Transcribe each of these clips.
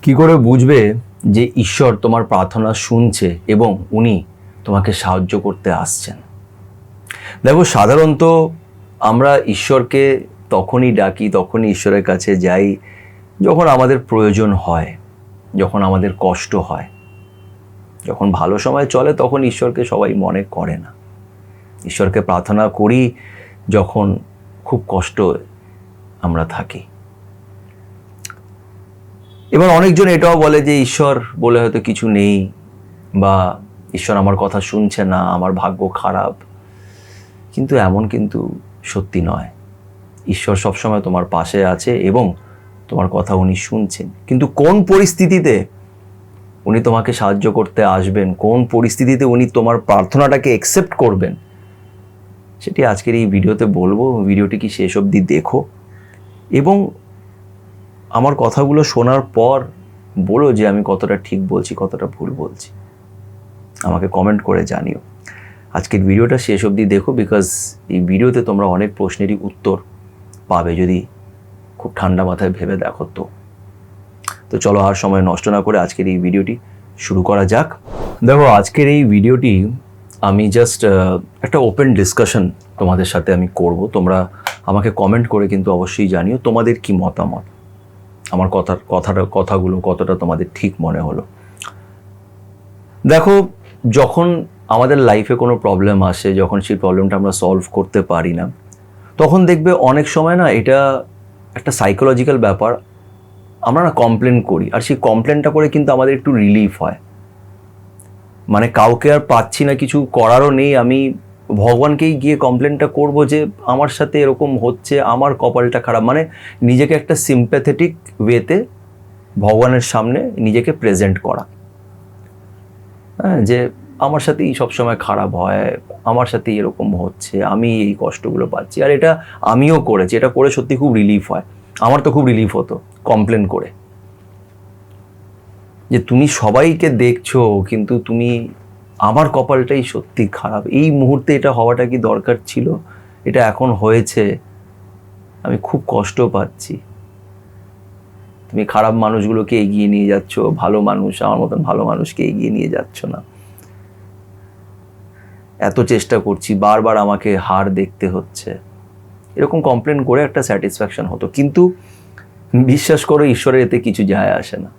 কি করে বুঝবে যে ঈশ্বর তোমার প্রার্থনা শুনছে এবং উনি তোমাকে সাহায্য করতে আসছেন? দেখো, সাধারণত আমরা ঈশ্বরকে তখনই ডাকি, তখনই ঈশ্বরের কাছে যাই যখন আমাদের প্রয়োজন হয়, যখন আমাদের কষ্ট হয়। যখন ভালো সময় চলে তখন ঈশ্বরকে সবাই মনে করে না। ঈশ্বরকে প্রার্থনা করি যখন খুব কষ্ট আমরা থাকি। এবার অনেকজন এটাও বলে যে ঈশ্বর বলে হয়তো কিছু নেই, বা ঈশ্বর আমার কথা শুনছে না, আমার ভাগ্য খারাপ। কিন্তু এমন কিন্তু সত্যি নয়। ঈশ্বর সবসময় তোমার পাশে আছে এবং তোমার কথা উনি শুনছেন। কিন্তু কোন পরিস্থিতিতে উনি তোমাকে সাহায্য করতে আসবেন, কোন পরিস্থিতিতে উনি তোমার প্রার্থনাটাকে অ্যাকসেপ্ট করবেন, সেটি আজকের এই ভিডিওতে বলবো। ভিডিওটি কি শেষ অবধি দেখো এবং আমার কথাগুলো শোনার পর বলো যে আমি কতটা ঠিক বলছি, কতটা ভুল বলছি। আমাকে কমেন্ট করে জানিও। আজকের ভিডিওটা শেষ অবধি দেখো, বিকজ এই ভিডিওতে তোমরা অনেক প্রশ্নেরই উত্তর পাবে যদি খুব ঠান্ডা মাথায় ভেবে দেখো। তো চলো আর সময় নষ্ট না করে আজকের এই ভিডিওটি শুরু করা যাক। দেখো, আজকের এই ভিডিওটি আমি জাস্ট একটা ওপেন ডিসকাশন তোমাদের সাথে আমি করব। তোমরা আমাকে কমেন্ট করে কিন্তু অবশ্যই জানিও তোমাদের কি মতামত, আমার কথাগুলো কতটা তোমাদের ঠিক মনে হলো। দেখো, যখন আমাদের লাইফে কোনো প্রবলেম আসে, যখন সেই প্রবলেমটা আমরা সলভ করতে পারি না, তখন দেখবে অনেক সময় না এটা একটা সাইকোলজিক্যাল ব্যাপার, আমরা না কমপ্লেন করি, আর সেই কমপ্লেনটা করে কিন্তু আমাদের একটু রিলিফ হয়। মানে কাউকে আর পাচ্ছি না, কিছু করারও নেই, আমি ভগবানকেই গিয়ে কমপ্লেনটা করব যে আমার সাথে এরকম হচ্ছে, আমার কপালটা খারাপ। মানে নিজেকে একটা সিম্প্যাথেটিক ওয়েতে ভগবানের সামনে নিজেকে প্রেজেন্ট করা, হ্যাঁ, যে আমার সাথেই সবসময় খারাপ হয়, আমার সাথেই এরকম হচ্ছে, আমি এই কষ্টগুলো পাচ্ছি। আর এটা আমিও করেছি, এটা করে সত্যি খুব রিলিফ হয়। আমার তো খুব রিলিফ হতো কমপ্লেন করে, যে তুমি সবাইকে দেখছো কিন্তু তুমি, আমার কপালটাই সত্যি খারাপ। এই মুহূর্তে এটা হওয়াটা কি দরকার ছিল? এটা এখন হয়েছে, আমি খুব কষ্ট পাচ্ছি। তুমি খারাপ মানুষগুলোকে এগিয়ে নিয়ে যাচ্ছ, ভালো মানুষ, আমার মতন ভালো মানুষকে এগিয়ে নিয়ে যাচ্ছ না। এত চেষ্টা করছি, বারবার আমাকে হার দেখতে হচ্ছে। এরকম কমপ্লেন করে একটা স্যাটিসফ্যাকশন হতো। কিন্তু বিশ্বাস করো, ঈশ্বরের এতে কিছু যায় আসে না,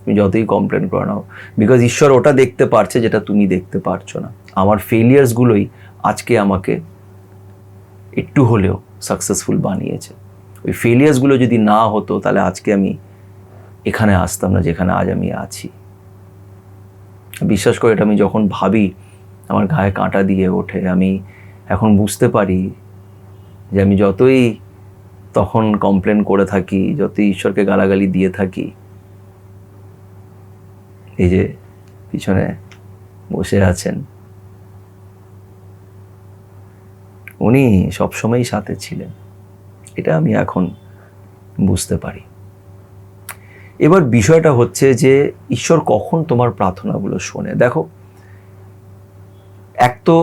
তুমি যতই কমপ্লেন করে নাও, বিকজ ঈশ্বর ওটা দেখতে পারছে যেটা তুমি দেখতে পারছো না। আমার ফেলিয়ার্সগুলোই আজকে আমাকে একটু হলেও সাকসেসফুল বানিয়েছে। ওই ফেলিয়ার্সগুলো যদি না হতো তাহলে আজকে আমি এখানে আসতাম না যেখানে আজ আমি আছি। বিশ্বাস করে, এটা আমি যখন ভাবি আমার গায়ে কাঁটা দিয়ে ওঠে। আমি এখন বুঝতে পারি যে আমি যতই তখন কমপ্লেন করে থাকি, যতই ঈশ্বরকে গালাগালি দিয়ে থাকি, এই যে পিছনে বসে আছেন, উনি সবসময়ই সাথে ছিলেন। এটা আমি এখন বুঝতে পারি। এবার বিষয়টা হচ্ছে যে ঈশ্বর কখন তোমার প্রার্থনাগুলো শোনে। দেখো, এক তো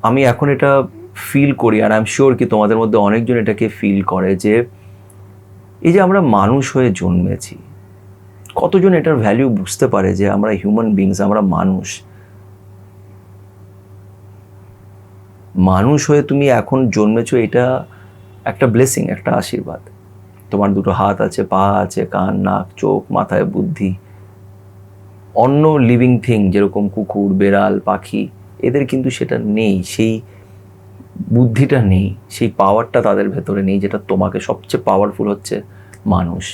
আমি এখন এটা ফিল করি, আর আই এম শিওর কি তোমাদের মধ্যে অনেকজন এটাকে ফিল করে, যে এই যে আমরা মানুষ হয়ে জন্মেছি, কতজন এটার ভ্যালু বুঝতে পারে যে আমরা হিউম্যান বিংস, আমরা মানুষ হয়ে তুমি এখন জন্মেছো, এটা একটা ব্লেসিং, একটা আশীর্বাদ। তোমার দুটো হাত আছে, পা আছে, কান, নাক, চোখ, মাথায় বুদ্ধি। অন্য লিভিং থিং যেরকম কুকুর, বেড়াল, পাখি, এদের কিন্তু সেটা নেই, সেই বুদ্ধিটা নেই, সেই পাওয়ারটা তাদের ভেতরে নেই, যেটা তোমাকে সবচেয়ে পাওয়ারফুল হচ্ছে মানুষ।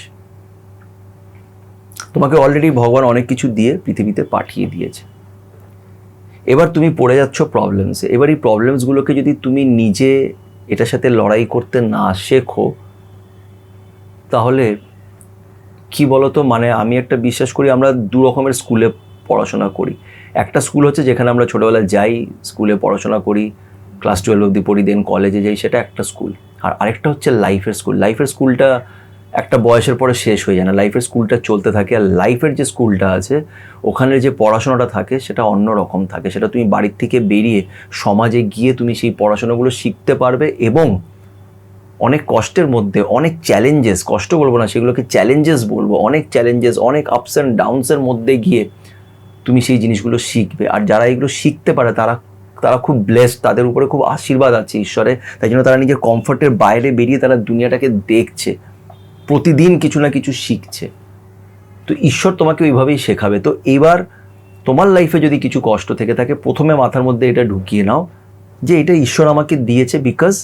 তোমাকে অলরেডি ভগবান অনেক কিছু দিয়ে পৃথিবীতে পাঠিয়ে দিয়েছে। এবার তুমি পড়ে যাচ্ছ প্রবলেমসে। এবার এই প্রবলেমসগুলোকে যদি তুমি নিজে এটার সাথে লড়াই করতে না শেখো, তাহলে কি বলতো, মানে আমি একটা বিশ্বাস করি, আমরা দু রকমের স্কুলে পড়াশোনা করি। একটা স্কুল হচ্ছে যেখানে আমরা ছোটোবেলায় যাই, স্কুলে পড়াশোনা করি, ক্লাস 12 অবধি পড়ি, দেন কলেজে যাই, সেটা একটা স্কুল। আর আরেকটা হচ্ছে লাইফের স্কুল। লাইফের স্কুলটা একটা বয়সের পরে শেষ হয়ে যায় না, লাইফের স্কুলটা চলতে থাকে। আর লাইফের যে স্কুলটা আছে, ওখানে যে পড়াশোনাটা থাকে সেটা অন্য রকম থাকে। সেটা তুমি বাড়ির থেকে বেরিয়ে সমাজে গিয়ে তুমি সেই পড়াশোনাগুলো শিখতে পারবে এবং অনেক কষ্টের মধ্যে, অনেক চ্যালেঞ্জেস, কষ্ট বলবো না, সেগুলোকে চ্যালেঞ্জেস বলবো, অনেক চ্যালেঞ্জেস, অনেক আপস অ্যান্ড ডাউনসের মধ্যে গিয়ে তুমি সেই জিনিসগুলো শিখবে। আর যারা এগুলো শিখতে পারে তারা তারা খুব ব্লেসড, তাদের উপরে খুব আশীর্বাদ আছে ঈশ্বরের, তাই জন্য তারা নিজের কমফর্টের বাইরে বেরিয়ে তারা দুনিয়াটাকে দেখছে, প্রতিদিন কিছু না কিছু শিখছে। তো ঈশ্বর তোমাকে ওইভাবেই শেখাবে। তো এবার তোমার লাইফে যদি কিছু কষ্ট থেকে থাকে, প্রথমে মাথার মধ্যে এটা ঢুকিয়ে নাও যে এটা ঈশ্বর আমাকে দিয়েছে বিকজ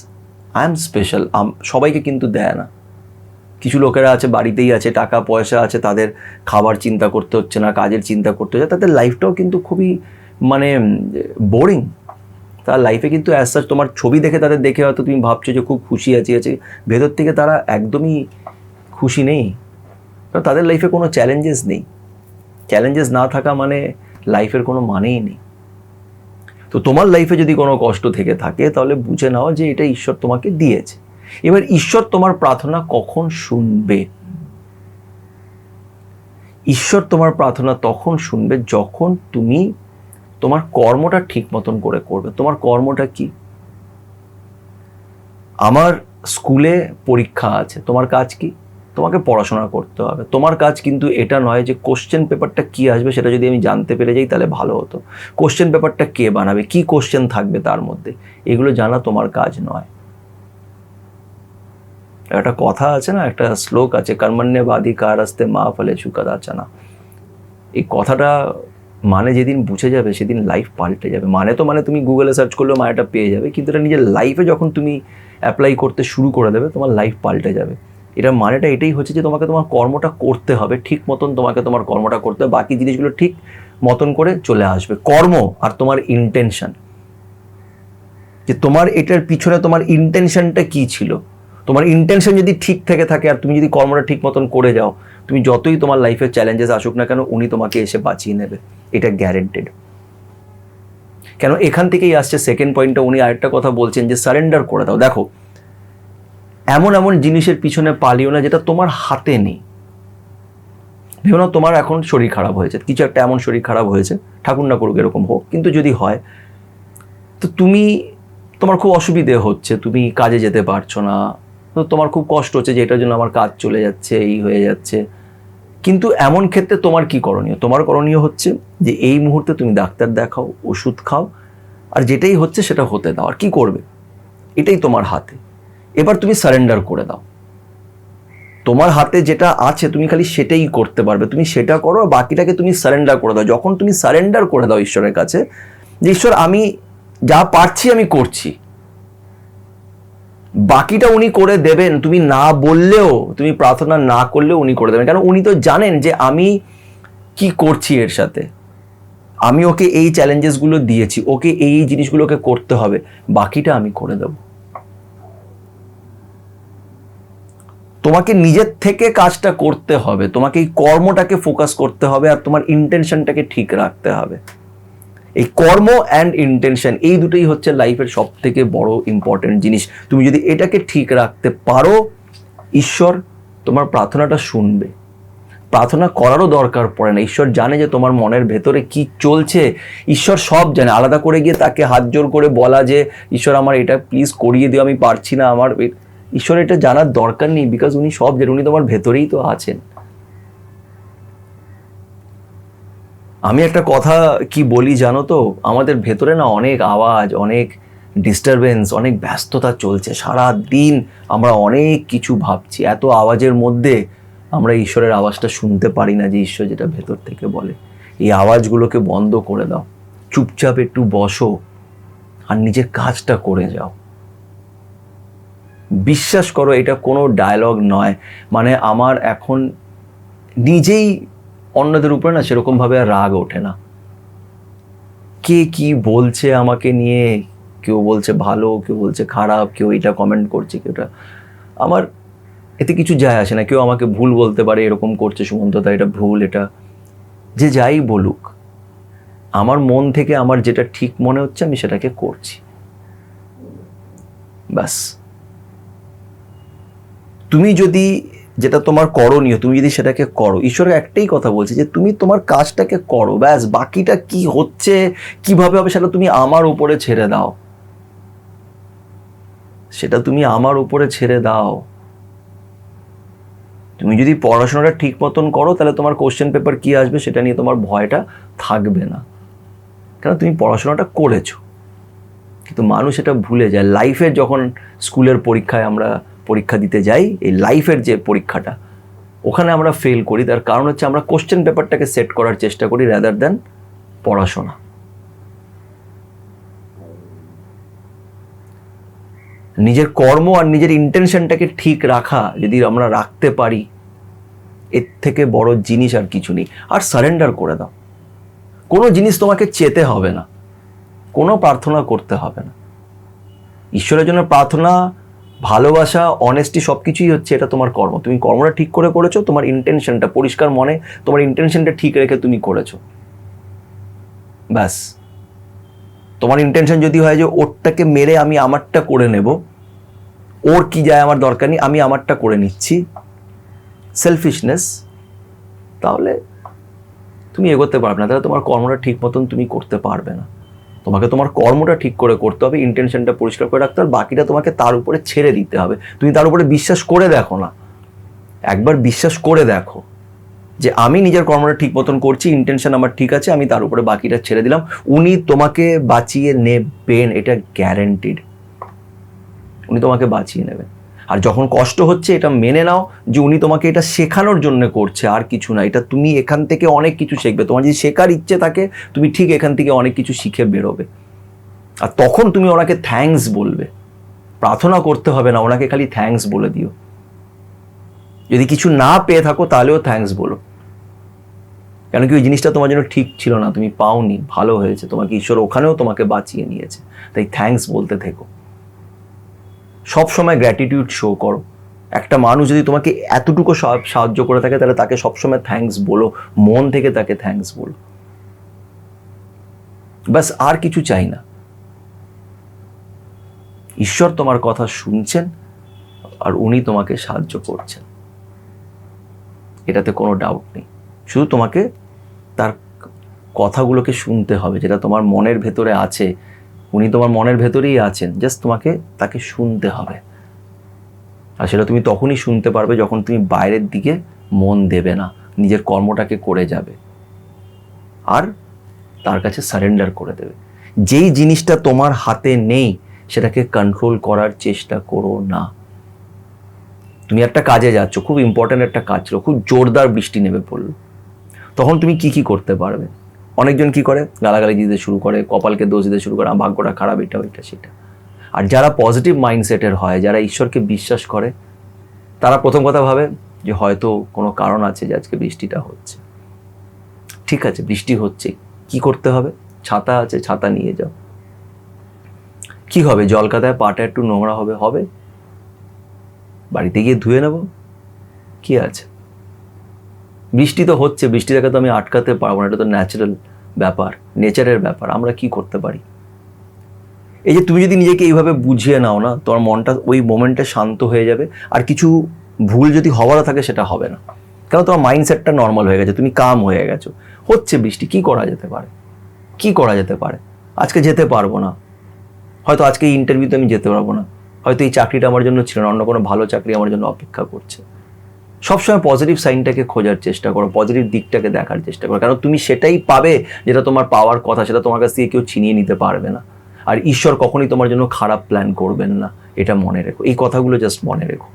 আই এম স্পেশাল। সবাইকে কিন্তু দেয় না। কিছু লোকেরা আছে বাড়িতেই আছে, টাকা পয়সা আছে, তাদের খাবার চিন্তা করতে হচ্ছে না, কাজের চিন্তা করতে হচ্ছে, তাদের লাইফটাও কিন্তু খুবই মানে বোরিং। তার লাইফে কিন্তু অ্যাজ সাচ তোমার ছবি দেখে তাদের দেখে হয়তো তুমি ভাবছো যে খুব খুশি আছে, ভেতর থেকে তারা একদমই খুশি নেই, কারণ তাদের লাইফে কোনো চ্যালেঞ্জেস নেই। চ্যালেঞ্জেস না থাকা মানে লাইফের কোনো মানেই নেই। তো তোমার লাইফে যদি কোনো কষ্ট থেকে থাকে তাহলে বুঝে নাও যে এটা ঈশ্বর তোমাকে দিয়েছে। এবার ঈশ্বর তোমার প্রার্থনা কখন শুনবে? ঈশ্বর তোমার প্রার্থনা তখন শুনবে যখন তুমি তোমার কর্মটা ঠিক মতন করে করবে। তোমার কর্মটা কি? আমার স্কুলে পরীক্ষা আছে, তোমার কাজ কি? তোমাকে পড়াশোনা করতে হবে। তোমার কাজ কিন্তু এটা নয় যে কোশ্চেন পেপারটা কি আসবে সেটা যদি আমি জানতে পেরে যাই তাহলে ভালো হতো। কোশ্চেন পেপারটা কে বানাবে, কি কোশ্চেন থাকবে তার মধ্যে, এগুলো জানা তোমার কাজ নয়। একটা কথা আছে না, একটা শ্লোক আছে, কর্মণ্যেবাদী কার রাস্তে মা ফলে চুকা যাচ্ছে না। এই কথাটা মানে যেদিন বুঝে যাবে সেদিন লাইফ পাল্টে যাবে। মানে তো মানে তুমি গুগলে সার্চ করলেও মানেটা পেয়ে যাবে, কিন্তু এটা নিজের লাইফে যখন তুমি অ্যাপ্লাই করতে শুরু করে দেবে তোমার লাইফ পাল্টে যাবে। এটার মানেটা এটাই হচ্ছে যে তোমাকে তোমার কর্মটা করতে হবে ঠিক মতন, তোমাকে তোমার কর্মটা করতে হবে, বাকি জিনিসগুলো ঠিক মতন করে চলে আসবে। কর্ম আর তোমার ইন্টেনশন, যে তোমার এটার পিছনে তোমার ইন্টেনশনটা কি ছিল। তোমার ইন্টেনশন যদি ঠিক থেকে থাকে আর তুমি যদি কর্মটা ঠিক মতন করে যাও, তুমি যতই তোমার লাইফে চ্যালেঞ্জেস আসুক না কেন উনি তোমাকে এসে বাঁচিয়ে নেবে, এটা গ্যারেন্টেড। কেন এখান থেকেই আসছে সেকেন্ড পয়েন্টটা। উনি আরেকটা কথা বলছেন যে সারেন্ডার করে দাও। দেখো, এমন এমন জিনিসের পিছনে পালিও না যেটা তোমার হাতে নেই। ভেবো না তোমার এখন শরীর খারাপ হয়েছে, কিছু একটা এমন শরীর খারাপ হয়েছে, ঠাকুর না করুক এরকম হোক, কিন্তু যদি হয় তো তোমার খুব অসুবিধে হচ্ছে, তুমি কাজে যেতে পারছো না, তো তোমার খুব কষ্ট হচ্ছে যে এটার জন্য আমার কাজ চলে যাচ্ছে, এই হয়ে যাচ্ছে। কিন্তু এমন ক্ষেত্রে তোমার কি করণীয়? তোমার করণীয় হচ্ছে যে এই মুহূর্তে তুমি ডাক্তার দেখাও, ওষুধ খাও, আর যেটাই হচ্ছে সেটা হতে দাও। আর কি করবে? এটাই তোমার হাতে। এবার তুমি সারেন্ডার করে দাও। তোমার হাতে যেটা আছে তুমি খালি সেটাই করতে পারবে, তুমি সেটা করো, বাকিটাকে তুমি সারেন্ডার করে দাও। যখন তুমি সারেন্ডার করে দাও ঈশ্বরের কাছে যে ঈশ্বর আমি যা পারছি আমি করছি, বাকিটা উনি করে দেবেন। তুমি না বললেও, তুমি প্রার্থনা না করলেও উনি করে দেবেন, কারণ উনি তো জানেন যে আমি কি করছি এর সাথে। আমি ওকে এই চ্যালেঞ্জেসগুলো দিয়েছি, ওকে এই জিনিসগুলোকে করতে হবে, বাকিটা আমি করে দেব। তোমাকে নিজের থেকে কাজটা করতে হবে, তোমাকে এই কর্মটাকে ফোকাস করতে হবে, আর তোমার ইন্টেনশনটাকে ঠিক রাখতে হবে। এই কর্ম অ্যান্ড ইন্টেনশন, এই দুটোই হচ্ছে লাইফের সব থেকে বড় ইম্পর্টেন্ট জিনিস। তুমি যদি এটাকে ঠিক রাখতে পারো, ঈশ্বর তোমার প্রার্থনাটা শুনবে। প্রার্থনা করারও দরকার পড়ে না, ঈশ্বর জানে যে তোমার মনের ভেতরে কি চলছে। ঈশ্বর সব জানে। আলাদা করে গিয়ে তাকে হাত জোর করে বলা যে ঈশ্বর আমার এটা প্লিজ করিয়ে দিও, আমি পারছি না, আমার ঈশ্বর এটা জানার দরকার নেই, বিকজ উনি সব জানেন, উনি তোমার ভেতরেই তো আছেন। আমি একটা কথা কি বলি জানো তো, আমাদের ভেতরে না অনেক আওয়াজ, অনেক ডিস্টারবেন্স, অনেক ব্যস্ততা চলছে, সারা দিন আমরা অনেক কিছু ভাবছি। এত আওয়াজের মধ্যে আমরা ঈশ্বরের আওয়াজটা শুনতে পারি না, যে ঈশ্বর যেটা ভেতর থেকে বলে। এই আওয়াজগুলোকে বন্ধ করে দাও, চুপচাপ একটু বসো আর নিজের কাজটা করে যাও। বিশ্বাস করো এটা কোনো ডায়লগ নয়। মানে আমার এখন নিজেই অন্যদের উপরে না সেরকমভাবে আর রাগ ওঠে না। কে কি বলছে আমাকে নিয়ে, কেউ বলছে ভালো, কেউ বলছে খারাপ, কেউ এটা কমেন্ট করছে, কেউটা, আমার এতে কিছু যায় আসে না। কেউ আমাকে ভুল বলতে পারে, এরকম করছে সুমন্তদা এটা ভুল, এটা যে যাই বলুক, আমার মন থেকে আমার যেটা ঠিক মনে হচ্ছে আমি সেটাকে করছি, ব্যাস। তুমি যদি যেটা তোমার করণীয় তুমি যদি সেটাকে করো, ঈশ্বরের একটাই কথা বলছে যে তুমি তোমার কাজটাকে করো, ব্যাস। বাকিটা কি হচ্ছে কিভাবে হবে সেটা তুমি আমার উপরে ছেড়ে দাও। সেটা তুমি আমার উপরে ছেড়ে দাও। তুমি যদি পড়াশোনাটা ঠিক মতন করো তাহলে তোমার কোশ্চেন পেপার কি আসবে সেটা নিয়ে তোমার ভয়টা থাকবে না, কারণ তুমি পড়াশোনাটা করেছো। কিন্তু মানুষ এটা ভুলে যায়। লাইফের যখন স্কুলের পরীক্ষায় আমরা পরীক্ষা দিতে যাই, এই লাইফের যে পরীক্ষাটা, ওখানে আমরা ফেল করি। তার কারণ হচ্ছে আমরা কোশ্চেন পেপারটাকে সেট করার চেষ্টা করি রাদার দ্যান পড়াশোনা। নিজের কর্ম আর নিজের ইন্টেনশনটাকে ঠিক রাখা যদি আমরা রাখতে পারি, এর থেকে বড় জিনিস আর কিছু নেই। আর সারেন্ডার করে দাও। কোনো জিনিস তোমাকে চেতে হবে না, কোনো প্রার্থনা করতে হবে না। ঈশ্বরের জন্য প্রার্থনা, ভালোবাসা, অনেস্টি সব কিছুই হচ্ছে এটা তোমার কর্ম। তুমি কর্মটা ঠিক করে করেছো, তোমার ইন্টেনশনটা পরিষ্কার মনে, তোমার ইন্টেনশনটা ঠিক রেখে তুমি করেছো, ব্যাস। তোমার ইন্টেনশন যদি হয় যে ওরটাকে মেরে আমি আমারটা করে নেব, ওর কি যায় আমার দরকার নেই, আমি আমারটা করে নিচ্ছি, সেলফিশনেস, তাহলে তুমি এগোতে পারবে না। তাহলে তোমার কর্মটা ঠিক মতন তুমি করতে পারবে না। তোমাকে তোমার কর্মটা ঠিক করে করতে হবে, ইন্টেনশনটা পরিষ্কার করে রাখতে হবে, বাকিটা তোমাকে তার উপরে ছেড়ে দিতে হবে। তুমি তার উপরে বিশ্বাস করে দেখো না, একবার বিশ্বাস করে দেখো যে আমি নিজের কর্মটা ঠিক মতন করছি, ইন্টেনশন আমার ঠিক আছে, আমি তার উপরে বাকিটা ছেড়ে দিলাম। উনি তোমাকে বাঁচিয়ে নেবেন, এটা গ্যারেন্টিড। উনি তোমাকে বাঁচিয়ে নেবেন। আর যখন কষ্ট হচ্ছে এটা মেনে নাও যে উনি তোমাকে এটা শেখানোর জন্য করছে, আর কিছু না। এটা তুমি এখান থেকে অনেক কিছু শিখবে। তোমার যদি শেখার ইচ্ছে থাকে, তুমি ঠিক এখান থেকে অনেক কিছু শিখে বেরোবে। আর তখন তুমি ওনাকে থ্যাঙ্কস বলবে। প্রার্থনা করতে হবে না, ওনাকে খালি থ্যাঙ্কস বলে দিও। যদি কিছু না পেয়ে থাকো তাহলেও থ্যাঙ্কস বলো, কেন কি ওই জিনিসটা তোমার জন্য ঠিক ছিল না, তুমি পাওনি, ভালো হয়েছে, তোমাকে ঈশ্বর ওখানেও তোমাকে বাঁচিয়ে নিয়েছে। তাই থ্যাঙ্কস বলতে থেকো, সব সময় গ্র্যাটিটিউড শো করো। একটা মানুষ যদি তোমাকে এতটুকু সাহায্য করে থাকে, তাহলে তাকে সবসময় থ্যাঙ্কস বলো, মন থেকে তাকে থ্যাঙ্কস বলো, ব্যাস। আর কিছু চাই না। ঈশ্বর তোমার কথা শুনছেন আর উনি তোমাকে সাহায্য করছেন, এটাতে কোনো ডাউট নেই। শুধু তোমাকে তার কথাগুলোকে শুনতে হবে, যেটা তোমার মনের ভেতরে আছে। উনি তোমার মনের ভেতরেই আছেন, জাস্ট তোমাকে তাকে শুনতে হবে। আর সেটা তুমি তখনই শুনতে পারবে যখন তুমি বাইরের দিকে মন দেবে না, নিজের কর্মটাকে করে যাবে আর তার কাছে সারেন্ডার করে দেবে। যেই জিনিসটা তোমার হাতে নেই সেটাকে কন্ট্রোল করার চেষ্টা করো না। তুমি একটা কাজে যাচ্ছ, খুব ইম্পর্ট্যান্ট একটা কাজ ছিল, খুব জোরদার বৃষ্টি নেমে পড়লো, তখন তুমি কি করতে পারবে? অনেকজন কি করে, গালাগালি দিতে শুরু করে, কপালকে দোষ দিতে শুরু করে, ভাগ্যটা খারাপ, এটা ওইটা সেটা। আর যারা পজিটিভ মাইন্ডসেটের হয়, যারা ঈশ্বরকে বিশ্বাস করে, তারা প্রথম কথা ভাবে যে হয়তো কোনো কারণ আছে যে আজকে বৃষ্টিটা হচ্ছে। ঠিক আছে, বৃষ্টি হচ্ছে, কি করতে হবে? ছাতা আছে, ছাতা নিয়ে যাও। কি হবে? জল কাদায় পাটা একটু নোংরা হবে, হবে, বাড়িতে গিয়ে ধুয়ে নেব, কি আছে? বৃষ্টি তো হচ্ছে, বৃষ্টিটাকে তো আমি আটকাতে পারবো না, এটা তো ন্যাচারাল ব্যাপার, নেচারের ব্যাপার। আমরা কি করতে পারি? এই যে তুমি যদি নিজেকে এইভাবে বুঝিয়ে নাও না, তোমার মনটা ওই মোমেন্টে শান্ত হয়ে যাবে। আর কিছু ভুল যদি হওয়ারও থাকে সেটা হবে না, কারণ তোমার মাইন্ডসেটটা নর্মাল হয়ে গেছে, তুমি কাম হয়ে গেছো। হচ্ছে বৃষ্টি, কি করা যেতে পারে? কি করা যেতে পারে? আজকে যেতে পারবো না, হয়তো আজকে এই ইন্টারভিউতে আমি যেতে পারবো না, হয়তো এই চাকরিটা আমার জন্য ছিল না, অন্য কোনো ভালো চাকরি আমার জন্য অপেক্ষা করছে। সবসময় পজিটিভ সাইনটাকে খোঁজার চেষ্টা করো, পজিটিভ দিকটাকে দেখার চেষ্টা করো, কারণ তুমি সেটাই পাবে যেটা তোমার পাওয়ার কথা, সেটা তোমার কাছ থেকে কেউ ছিনিয়ে নিতে পারবে না। আর ঈশ্বর কখনোই তোমার জন্য খারাপ প্ল্যান করবেন না, এটা মনে রেখো। এই কথাগুলো জাস্ট মনে রেখো।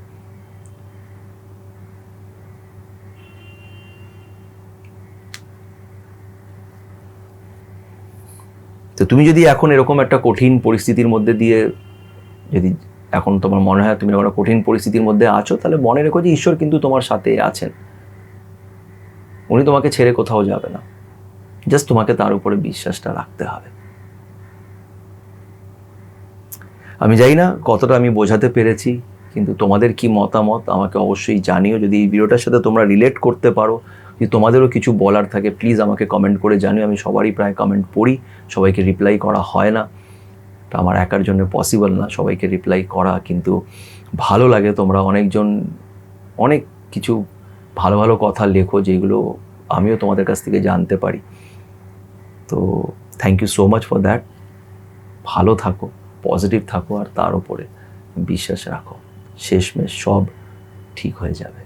তো তুমি যদি এখন এরকম একটা কঠিন পরিস্থিতির মধ্যে দিয়ে, যদি এখন তোমার মনে হয় তুমি এরকম কঠিন পরিস্থিতির মধ্যে আছো, তাহলে মনে রেখো যে ঈশ্বর কিন্তু তোমার সাথে আছেন। উনি তোমাকে ছেড়ে কোথাও যাবে না, জাস্ট তোমাকে তার উপরে বিশ্বাসটা রাখতে হবে। আমি জানি না কতটা আমি বোঝাতে পেরেছি, কিন্তু তোমাদের কি মতামত আমাকে অবশ্যই জানিও। যদি এই ভিডিওটার সাথে তোমরা রিলেট করতে পারো, যদি তোমাদেরও কিছু বলার থাকে, প্লিজ আমাকে কমেন্ট করে জানিও। আমি সবারই প্রায় কমেন্ট পড়ি, সবাইকে রিপ্লাই করা হয় না, এটা আমার একার জন্য পসিবল না সবাইকে রিপ্লাই করা, কিন্তু ভালো লাগে তোমরা অনেকজন অনেক কিছু ভালো ভালো কথা লেখো, যেগুলো আমিও তোমাদের কাছ থেকে জানতে পারি। তো thank you so much for that. ভালো থাকো, পজিটিভ থাকো, আর তার উপরে বিশ্বাস রাখো, শেষমেশ সব ঠিক হয়ে যাবে।